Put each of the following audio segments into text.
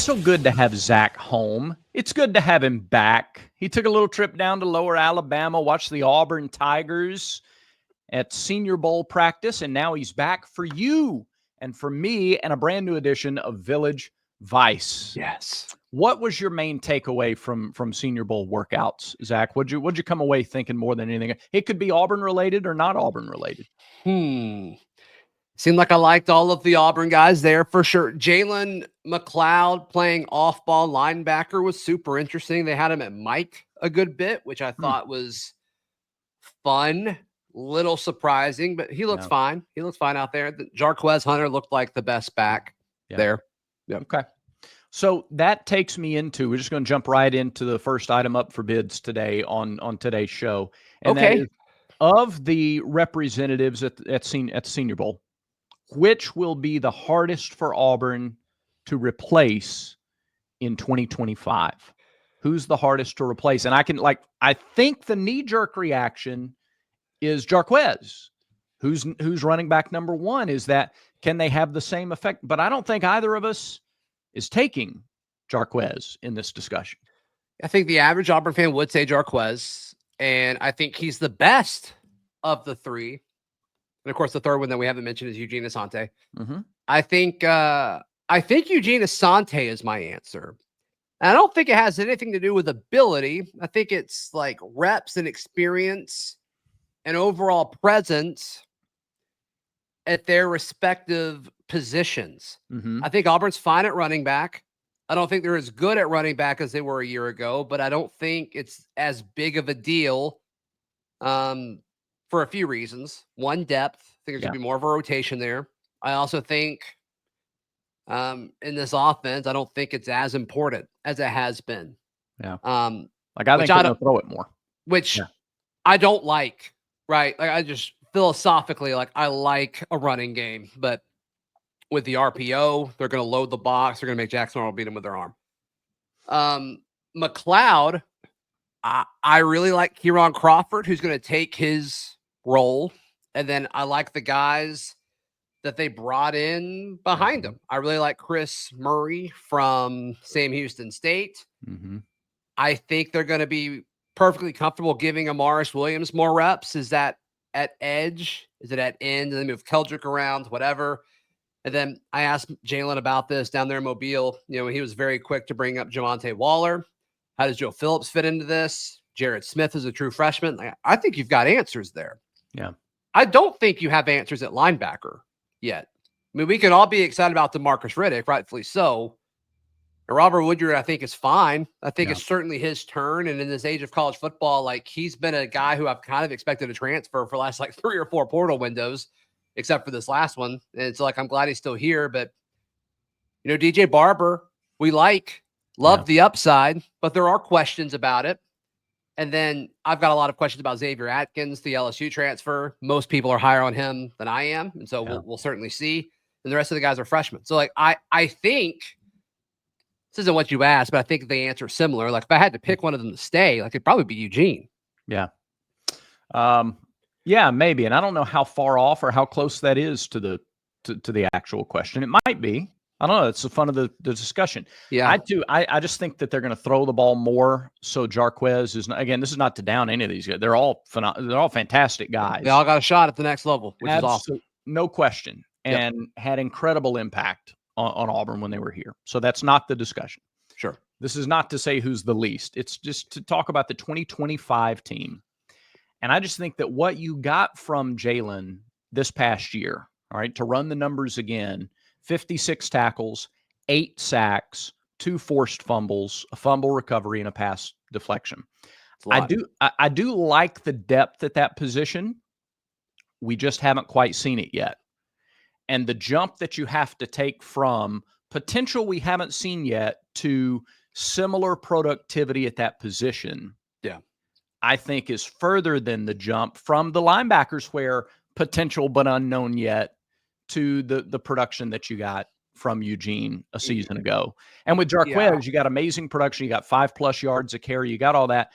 so good to have Zach home. It's good to have him back. He took a little trip down to Lower Alabama, watched the Auburn Tigers at Senior Bowl practice, and now he's back for you and for me and a brand new edition of Village Vice. Yes. What was your main takeaway from Senior Bowl workouts, Zach? What'd you come away thinking more than anything? It could be Auburn related or not Auburn related. Seemed like I liked all of the Auburn guys there for sure. Jalen McLeod playing off-ball linebacker was super interesting. They had him at Mike a good bit, which I thought was fun, little surprising, but he looks fine. He looks fine out there. Jarquez Hunter looked like the best back there. Yep. Okay. So that takes me into, we're just going to jump right into the first item up for bids today on today's show. And that is, of the representatives at the Senior Bowl, which will be the hardest for Auburn to replace in 2025? Who's the hardest to replace? And I think the knee-jerk reaction is Jarquez, who's running back number one. Is that, can they have the same effect? But I don't think either of us is taking Jarquez in this discussion. I think the average Auburn fan would say Jarquez, and I think he's the best of the three. And of course, the third one that we haven't mentioned is Eugene Asante. I think Eugene Asante is my answer. And I don't think it has anything to do with ability. I think it's like reps and experience and overall presence at their respective positions. I think Auburn's fine at running back. I don't think they're as good at running back as they were a year ago, but I don't think it's as big of a deal for a few reasons. One, depth. I think there's going to be more of a rotation there. I also think in this offense, I don't think it's as important as it has been. I think they're going to throw it more. Which I don't like, right? Like, I just philosophically, I like a running game, but with the RPO, they're going to load the box. They're going to make Jackson Arnold beat him with their arm. McLeod, I really like Kieran Crawford, who's going to take his role. And then I like the guys that they brought in behind him. I really like Chris Murray from Sam Houston State. I think they're going to be perfectly comfortable giving Amaris Williams more reps. Is that at edge? Is it at end? And they move Keldrick around, whatever. And then I asked Jalen about this down there in Mobile. You know, he was very quick to bring up Javonte Waller. How does Joe Phillips fit into this? Jared Smith is a true freshman. I think you've got answers there. Yeah. I don't think you have answers at linebacker yet. I mean, we can all be excited about DeMarcus Riddick, rightfully so. And Robert Woodyard, I think, is fine. I think it's certainly his turn. And in this age of college football, he's been a guy who I've kind of expected to transfer for the last 3 or 4 portal windows, except for this last one. And it's I'm glad he's still here. But, DJ Barber, we love the upside, but there are questions about it. And then I've got a lot of questions about Xavier Atkins, the LSU transfer. Most people are higher on him than I am. And so we'll certainly see. And the rest of the guys are freshmen. So I think this isn't what you asked, but I think the answer is similar. If I had to pick one of them to stay, it'd probably be Eugene. Yeah. Yeah, maybe. And I don't know how far off or how close that is to the actual question. It might be. I don't know. It's the fun of the discussion. Yeah. I just think that they're going to throw the ball more. So Jarquez is not, again, this is not to down any of these guys. They're all fantastic guys. They all got a shot at the next level, which is awesome. No question. And had incredible impact on Auburn when they were here. So that's not the discussion. Sure. This is not to say who's the least. It's just to talk about the 2025 team. And I just think that what you got from Jalen this past year, all right, to run the numbers again, 56 tackles, 8 sacks, 2 forced fumbles, a fumble recovery, and a pass deflection. I do like the depth at that position. We just haven't quite seen it yet. And the jump that you have to take from potential we haven't seen yet to similar productivity at that position, I think is further than the jump from the linebackers where potential but unknown yet to the production that you got from Eugene a season ago. And with Jarquez, you got amazing production. You got 5+ yards a carry. You got all that.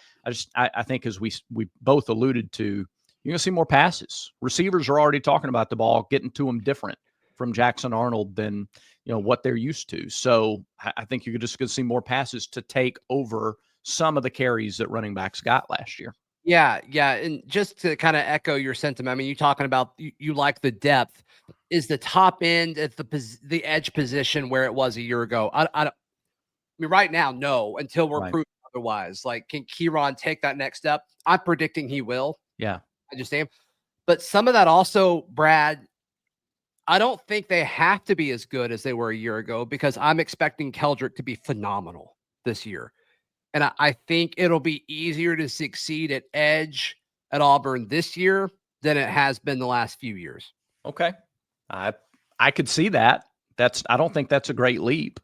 I think as we both alluded to, you're going to see more passes. Receivers are already talking about the ball, getting to them different. from Jackson Arnold than what they're used to. So I think you're just going to see more passes to take over some of the carries that running backs got last year. Yeah, and just to kind of echo your sentiment, I mean, you talking about you like the depth. Is the top end at the edge position where it was a year ago? I mean, right now, no, until we're proved otherwise. Like, can Kieran take that next step? I'm predicting he will. Yeah. I just am. But some of that also, Brad, I don't think they have to be as good as they were a year ago because I'm expecting Keldrick to be phenomenal this year. And I think it'll be easier to succeed at edge at Auburn this year than it has been the last few years. Okay. I could see that. I don't think that's a great leap.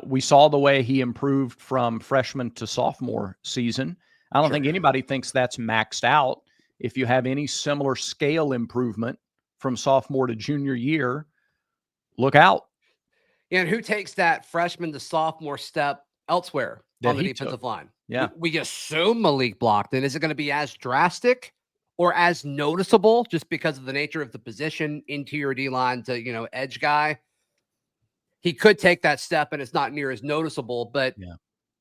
We saw the way he improved from freshman to sophomore season. I don't think anybody thinks that's maxed out. If you have any similar scale improvement from sophomore to junior year, look out. And who takes that freshman to sophomore step elsewhere on the defensive line? Yeah. We assume Malik Blockton. Is it going to be as drastic or as noticeable just because of the nature of the position, interior D-line to, edge guy? He could take that step and it's not near as noticeable, but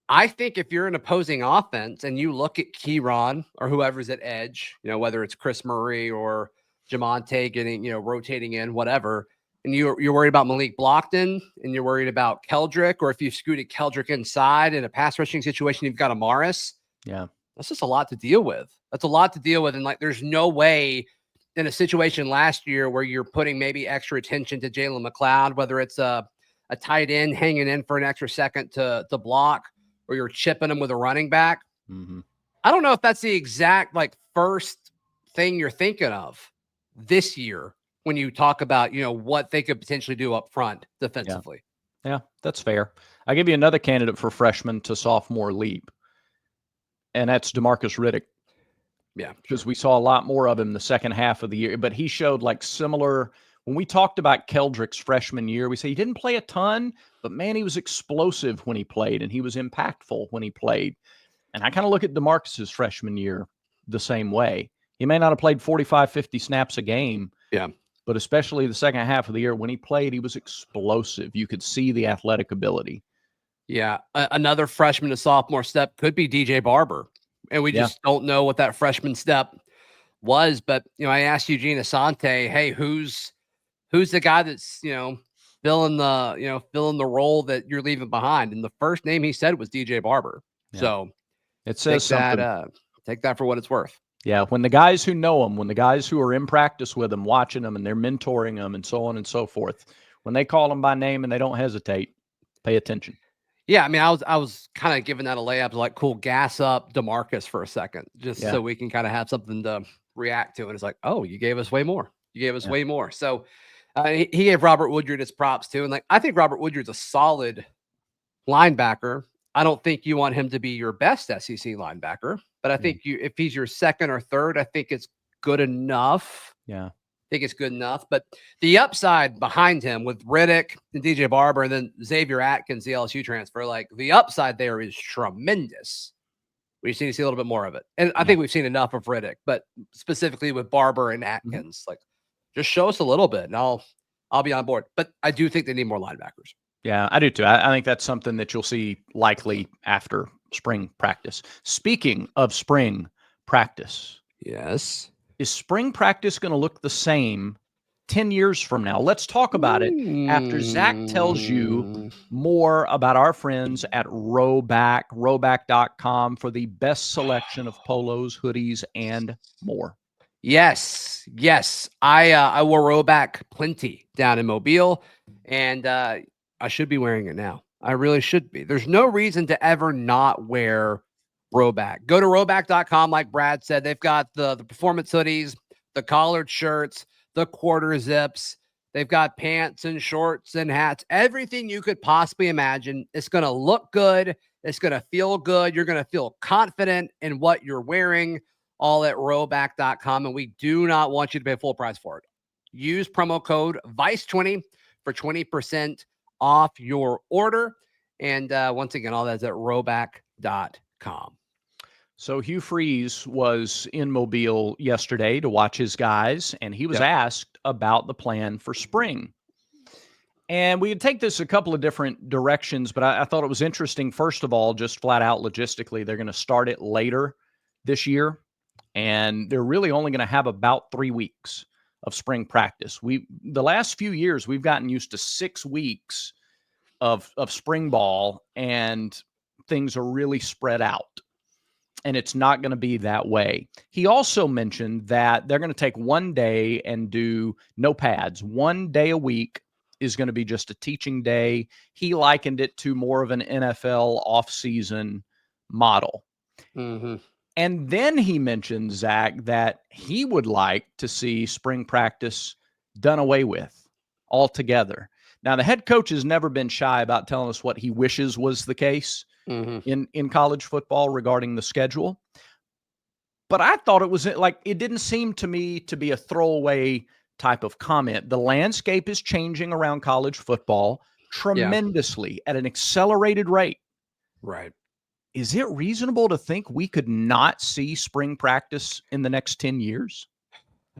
I think if you're an opposing offense and you look at Kieran or whoever's at edge, whether it's Chris Murray or Jamonte getting, rotating in, whatever, and you're worried about Malik Blockton and you're worried about Keldrick, or if you scooted Keldrick inside in a pass rushing situation, you've got Amaris. Yeah. That's just a lot to deal with. That's a lot to deal with. And there's no way in a situation last year where you're putting maybe extra attention to Jalen McLeod, whether it's a tight end hanging in for an extra second to block, or you're chipping them with a running back. Mm-hmm. I don't know if that's the exact first thing you're thinking of this year when you talk about, what they could potentially do up front defensively. Yeah, that's fair. I'll give you another candidate for freshman to sophomore leap, and that's DeMarcus Riddick. Yeah, because we saw a lot more of him the second half of the year, but he showed similar. When we talked about Keldrick's freshman year, we say he didn't play a ton, but man, he was explosive when he played and he was impactful when he played. And I kind of look at DeMarcus's freshman year the same way. He may not have played 45, 50 snaps a game. Yeah. But especially the second half of the year when he played, he was explosive. You could see the athletic ability. Yeah. Another freshman to sophomore step could be DJ Barber. And we just don't know what that freshman step was. But, I asked Eugene Asante, hey, who's the guy that's, filling the role that you're leaving behind? And the first name he said was DJ Barber. Yeah. So it says something. Take that for what it's worth. Yeah. When the guys who know him, when the guys who are in practice with him, watching him and they're mentoring him and so on and so forth, when they call him by name and they don't hesitate, pay attention. Yeah, I mean, I was kind of giving that a layup to cool, gas up DeMarcus for a second, just so we can kind of have something to react to. And it's oh, you gave us way more. You gave us way more. So he gave Robert Woodyard his props too. And I think Robert Woodyard's a solid linebacker. I don't think you want him to be your best SEC linebacker, but I think if he's your second or third, I think it's good enough. Yeah. I think it's good enough, but the upside behind him with Riddick and DJ Barber and then Xavier Atkins, the LSU transfer, the upside there is tremendous. We just need to see a little bit more of it. And I think we've seen enough of Riddick, but specifically with Barber and Atkins, just show us a little bit and I'll be on board. But I do think they need more linebackers. Yeah, I do too. I think that's something that you'll see likely after spring practice. Speaking of spring practice. Yes. Is spring practice going to look the same 10 years from now? Let's talk about it after Zach tells you more about our friends at Rowback, rowback.com for the best selection of polos, hoodies, and more. Yes. I wore Rowback plenty down in Mobile, and I should be wearing it now. I really should be. There's no reason to ever not wear Rowback. Go to rowback.com. Like Brad said, they've got the performance hoodies, the collared shirts, the quarter zips. They've got pants and shorts and hats, everything you could possibly imagine. It's going to look good. It's going to feel good. You're going to feel confident in what you're wearing, all at rowback.com. And we do not want you to pay full price for it. Use promo code VICE20 for 20% off your order. And once again, all that's at rowback.com. So Hugh Freeze was in Mobile yesterday to watch his guys, and he was asked about the plan for spring. And we could take this a couple of different directions, but I thought it was interesting. First of all, just flat out logistically, they're going to start it later this year, and they're really only going to have about 3 weeks of spring practice. The last few years, we've gotten used to 6 weeks of spring ball, and things are really spread out. And it's not going to be that way. He also mentioned that they're going to take one day and do no pads. One day a week is going to be just a teaching day. He likened it to more of an NFL offseason model. Mm-hmm. And then he mentioned, Zach, that he would like to see spring practice done away with altogether. Now, the head coach has never been shy about telling us what he wishes was the case in college football regarding the schedule. But I thought it was like, it didn't seem to me to be a throwaway type of comment. The landscape is changing around college football tremendously at an accelerated rate. Right. Is it reasonable to think we could not see spring practice in the next 10 years?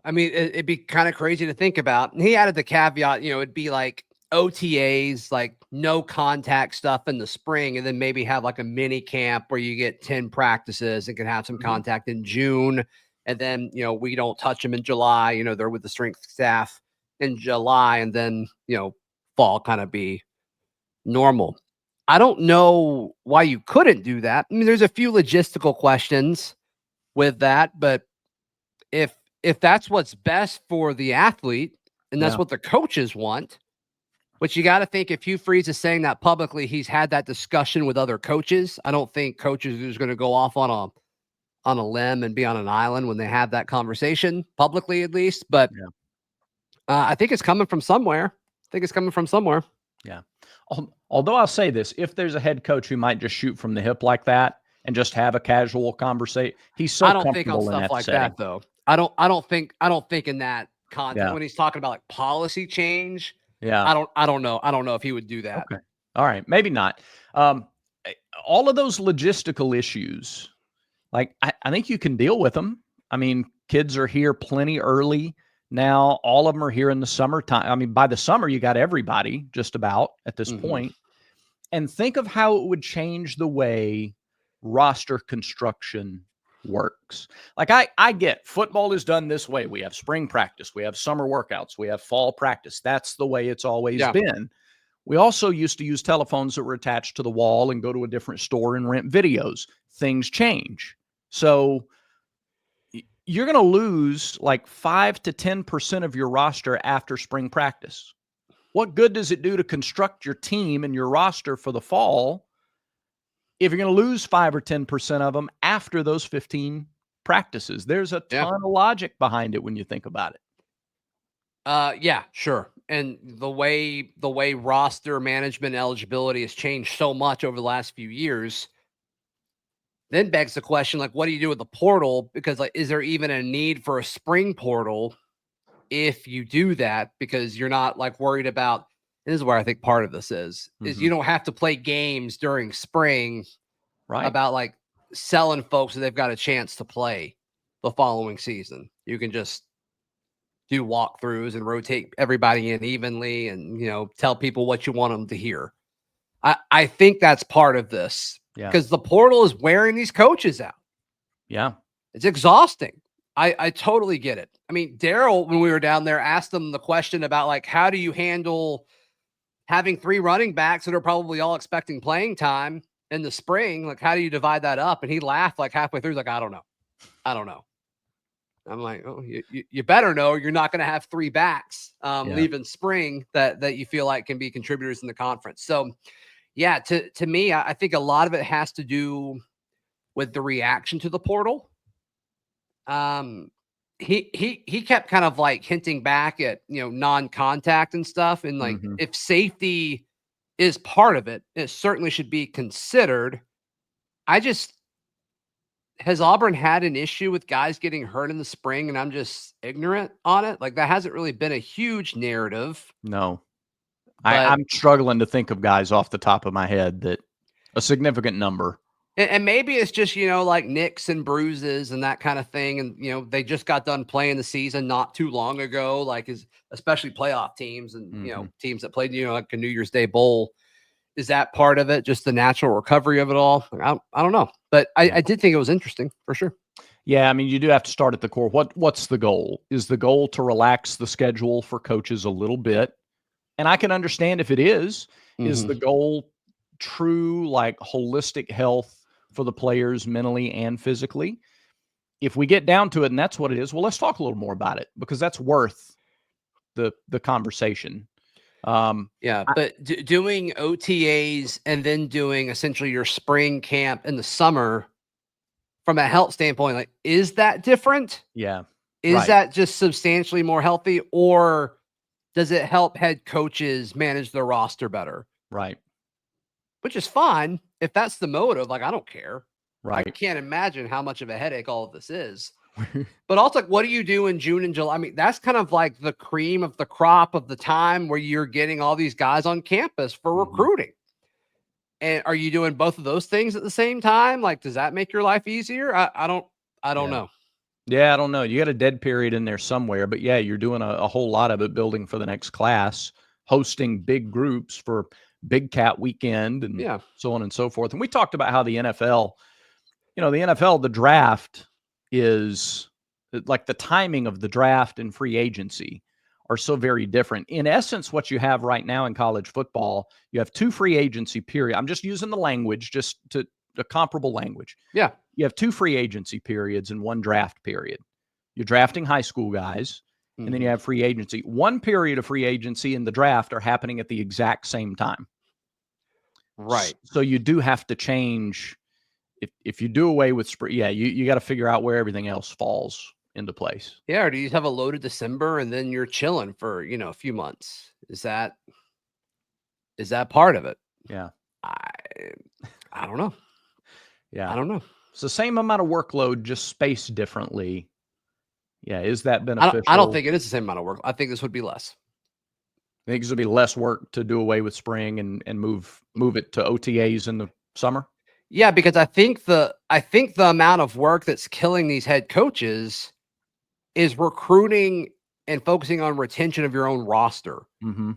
I mean, it'd be kind of crazy to think about. And he added the caveat, it'd be like OTAs, like no contact stuff in the spring, and then maybe have like a mini camp where you get 10 practices and can have some contact in June. And then, we don't touch them in July, they're with the strength staff in July, and then, fall kind of be normal. I don't know why you couldn't do that. I mean, there's a few logistical questions with that, but if that's what's best for the athlete and that's what the coaches want, which you got to think, if Hugh Freeze is saying that publicly, he's had that discussion with other coaches. I don't think coaches are going to go off on a limb and be on an island when they have that conversation publicly, at least. But I think it's coming from somewhere. Yeah. Although I'll say this, if there's a head coach who might just shoot from the hip like that and just have a casual conversation, he's so comfortable in that setting. I don't think on stuff like that, though. I don't think in that context when he's talking about like policy change. Yeah. I don't know. I don't know if he would do that. Okay. All right. Maybe not. All of those logistical issues, like I think you can deal with them. I mean, kids are here plenty early now. All of them are here in the summertime. I mean, by the summer, you got everybody just about at this point. And think of how it would change the way roster construction works. Like I get football is done this way. We have spring practice, we have summer workouts, we have fall practice. That's the way it's always been. We also used to use telephones that were attached to the wall and go to a different store and rent videos. Things change. So you're going to lose like 5 to 10% of your roster after spring practice. What good does it do to construct your team and your roster for the fall if you're going to lose 5 or 10% of them after those 15 practices? There's a ton of logic behind it when you think about it. Yeah, sure. And the way roster management eligibility has changed so much over the last few years, then begs the question, like, what do you do with the portal? Because like, is there even a need for a spring portal if you do that? Because you're not like worried about, this is where I think part of this is you don't have to play games during spring about like selling folks that they've got a chance to play the following season. You can just do walkthroughs and rotate everybody in evenly and, tell people what you want them to hear. I think that's part of this because the portal is wearing these coaches out. Yeah. It's exhausting. I totally get it. I mean, Daryl, when we were down there, asked them the question about like, how do you handle having 3 running backs that are probably all expecting playing time in the spring? Like, how do you divide that up? And he laughed like halfway through. He's like, I don't know. I'm like, oh, you better know you're not going to have 3 backs leaving spring that you feel like can be contributors in the conference. So, yeah, to me, I think a lot of it has to do with the reaction to the portal. He kept kind of like hinting back at non-contact and stuff, and like if safety is part of it, it certainly should be considered. Has Auburn had an issue with guys getting hurt in the spring and I'm just ignorant on it? Like that hasn't really been a huge narrative. No. I'm struggling to think of guys off the top of my head that a significant number. And maybe it's just, like nicks and bruises and that kind of thing. And, they just got done playing the season not too long ago, especially playoff teams and, teams that played, like a New Year's Day Bowl. Is that part of it? Just the natural recovery of it all? I don't know. But I did think it was interesting for sure. Yeah, I mean, you do have to start at the core. What's the goal? Is the goal to relax the schedule for coaches a little bit? And I can understand if it is. Is the goal true, like, holistic health for the players mentally and physically? If we get down to it and that's what it is, well, let's talk a little more about it, because that's worth the conversation. But doing OTAs and then doing essentially your spring camp in the summer from a health standpoint, like, is that different? Yeah. Is that just substantially more healthy, or does it help head coaches manage their roster better? Right. Which is fine if that's the motive. Like, I don't care. Right. I can't imagine how much of a headache all of this is. But also, what do you do in June and July? I mean, that's kind of like the cream of the crop of the time where you're getting all these guys on campus for recruiting. And are you doing both of those things at the same time? Like, does that make your life easier? I don't know. Yeah, I don't know. You got a dead period in there somewhere, but yeah, you're doing a whole lot of it, building for the next class, hosting big groups for Big Cat Weekend and so on and so forth. And we talked about how the NFL, the draft is like, the timing of the draft and free agency are so very different. In essence, what you have right now in college football, you have 2 free agency period. I'm just using the language, just to a comparable language. Yeah. You have 2 free agency periods and 1 draft period. You're drafting high school guys, and then you have free agency. 1 period of free agency and the draft are happening at the exact same time. Right. So you do have to change. If you do away with spring, you got to figure out where everything else falls into place. Yeah, or do you have a loaded December and then you're chilling for, a few months? Is that part of it? Yeah. I don't know. Yeah. I don't know. It's the same amount of workload, just spaced differently. Yeah. Is that beneficial? I don't think it is the same amount of work. I think this would be less. I think this would be less work to do away with spring and move it to OTAs in the summer. Yeah, because I think the amount of work that's killing these head coaches is recruiting and focusing on retention of your own roster. And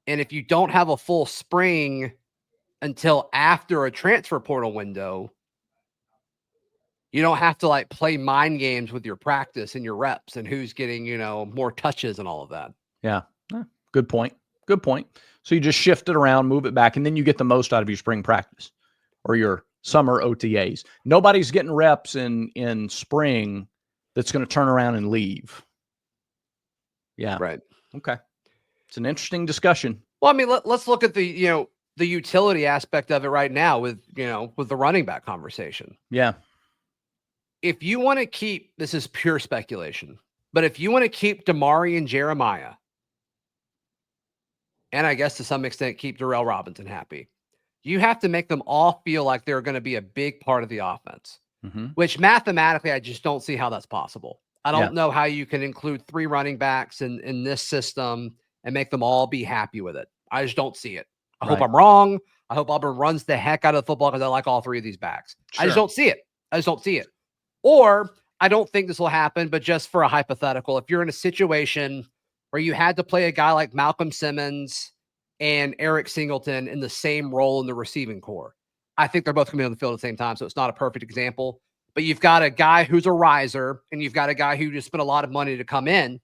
if you don't have a full spring until after a transfer portal window, you don't have to like play mind games with your practice and your reps and who's getting, more touches and all of that. Yeah. Good point. Good point. So you just shift it around, move it back, and then you get the most out of your spring practice or your summer OTAs. Nobody's getting reps in spring that's going to turn around and leave. Yeah. Right. Okay. It's an interesting discussion. Well, I mean, let's look at the utility aspect of it right now with the running back conversation. Yeah. If you want to keep, this is pure speculation, but if you want to keep Damari and Jeremiah, and I guess to some extent keep Darrell Robinson happy, you have to make them all feel like they're going to be a big part of the offense, which mathematically, I just don't see how that's possible. I don't know how you can include 3 running backs in this system and make them all be happy with it. I just don't see it. I hope I'm wrong. I hope Auburn runs the heck out of the football because I like all 3 of these backs. Sure. I just don't see it. Or I don't think this will happen, but just for a hypothetical, if you're in a situation where you had to play a guy like Malcolm Simmons and Eric Singleton in the same role in the receiving core, I think they're both going to be on the field at the same time. So it's not a perfect example, but you've got a guy who's a riser and you've got a guy who just spent a lot of money to come in.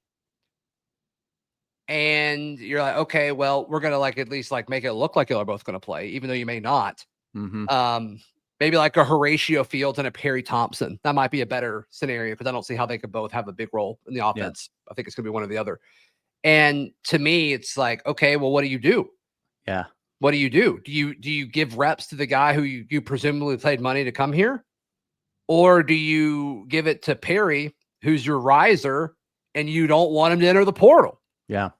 And you're like, okay, well, we're going to like at least like make it look like y'all are both going to play, even though you may not. Maybe like a Horatio Fields and a Perry Thompson. That might be a better scenario because I don't see how they could both have a big role in the offense. Yeah. I think it's going to be one or the other. And to me, it's like, okay, well, what do you do? Yeah. What do you do? Do you give reps to the guy who you presumably paid money to come here? Or do you give it to Perry, who's your riser, and you don't want him to enter the portal? Yeah.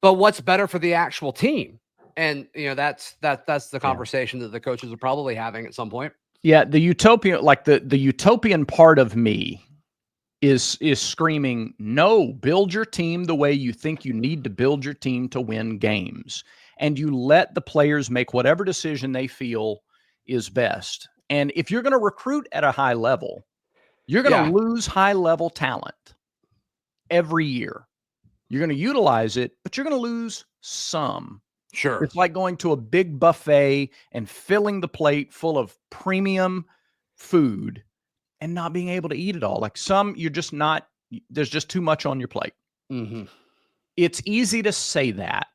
But what's better for the actual team? And, that's the conversation that the coaches are probably having at some point. Yeah. The utopian, like the utopian part of me is screaming, no, build your team the way you think you need to build your team to win games. And you let the players make whatever decision they feel is best. And if you're going to recruit at a high level, you're going to lose high-level talent every year. You're going to utilize it, but you're going to lose some. Sure. It's like going to a big buffet and filling the plate full of premium food and not being able to eat it all. Like some, you're just not, there's just too much on your plate. Mm-hmm. It's easy to say that,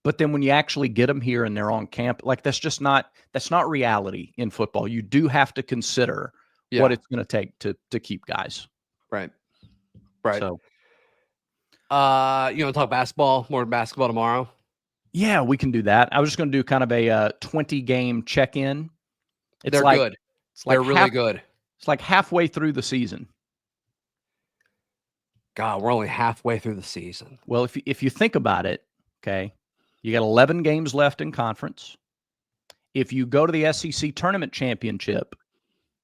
but then when you actually get them here and they're on camp, like that's not reality in football. You do have to consider what it's going to take to keep guys. Right. So, you want to talk basketball, more basketball tomorrow? Yeah, we can do that. I was just going to do kind of a 20-game check-in. They're good. They're really good. It's like halfway through the season. God, we're only halfway through the season. Well, if you think about it, okay, you got 11 games left in conference. If you go to the SEC tournament championship,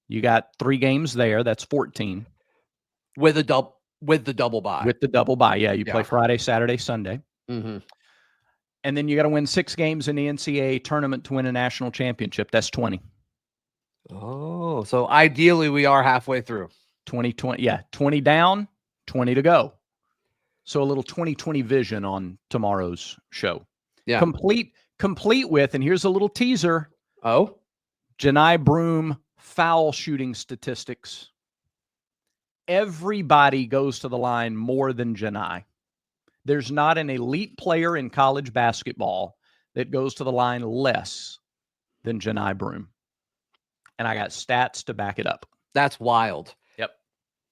you got 3 games there. That's 14. With the double bye. With the double bye, yeah. You play Friday, Saturday, Sunday. Mm-hmm. And then you got to win 6 games in the NCAA tournament to win a national championship. That's 20. Oh, so ideally we are halfway through. 20 down, 20 to go. So a little 2020 vision on tomorrow's show. Yeah. Complete with, and here's a little teaser. Oh? Johni Broome foul shooting statistics. Everybody goes to the line more than Johni. There's not an elite player in college basketball that goes to the line less than Johni Broome. And I got stats to back it up. That's wild. Yep.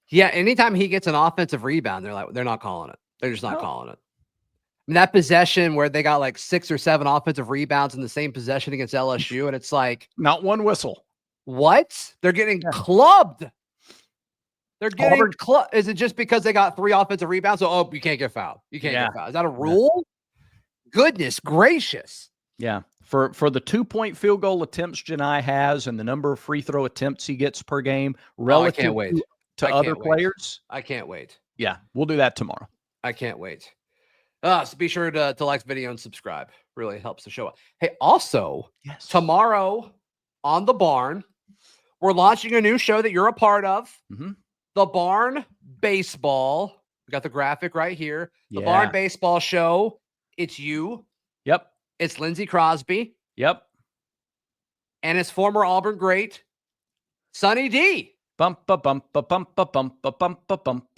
Yeah, anytime he gets an offensive rebound, they're not calling it. They're just not calling it. I mean, that possession where they got like 6 or 7 offensive rebounds in the same possession against LSU, and it's like not one whistle. What? They're getting clubbed. They're getting clubbed. Is it just because they got 3 offensive rebounds? So, you can't get fouled. You can't get fouled. Is that a rule? Goodness gracious. Yeah. For the 2-point field goal attempts Johni has and the number of free throw attempts he gets per game relative to other players. I can't wait. Yeah. We'll do that tomorrow. I can't wait. So be sure to like the video and subscribe. Really helps the show out. Hey, also, tomorrow on The Barn, we're launching a new show that you're a part of. Mm-hmm. The Barn Baseball. We got the graphic right here. The Barn Baseball Show. It's you. Yep. It's Lindsey Crosby. Yep. And it's former Auburn great, Sonny D. Bump, bump, bump, bump, bump, bump, bump, bump, bump,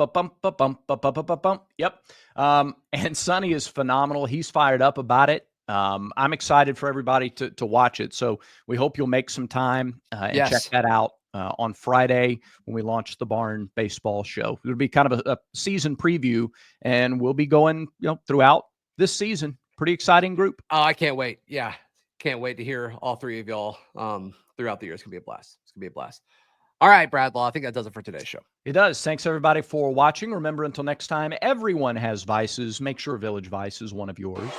bump, bump, bump. Yep. And Sonny is phenomenal. He's fired up about it. I'm excited for everybody to watch it. So we hope you'll make some time and check that out on Friday when we launch the Barn Baseball Show. It'll be kind of a season preview, and we'll be going, throughout this season. Pretty exciting group. Oh, I can't wait. Yeah. Can't wait to hear all 3 of y'all throughout the year. It's going to be a blast. It's going to be a blast. All right, Bradlaw, I think that does it for today's show. It does. Thanks, everybody, for watching. Remember, until next time, everyone has vices. Make sure Village Vice is one of yours.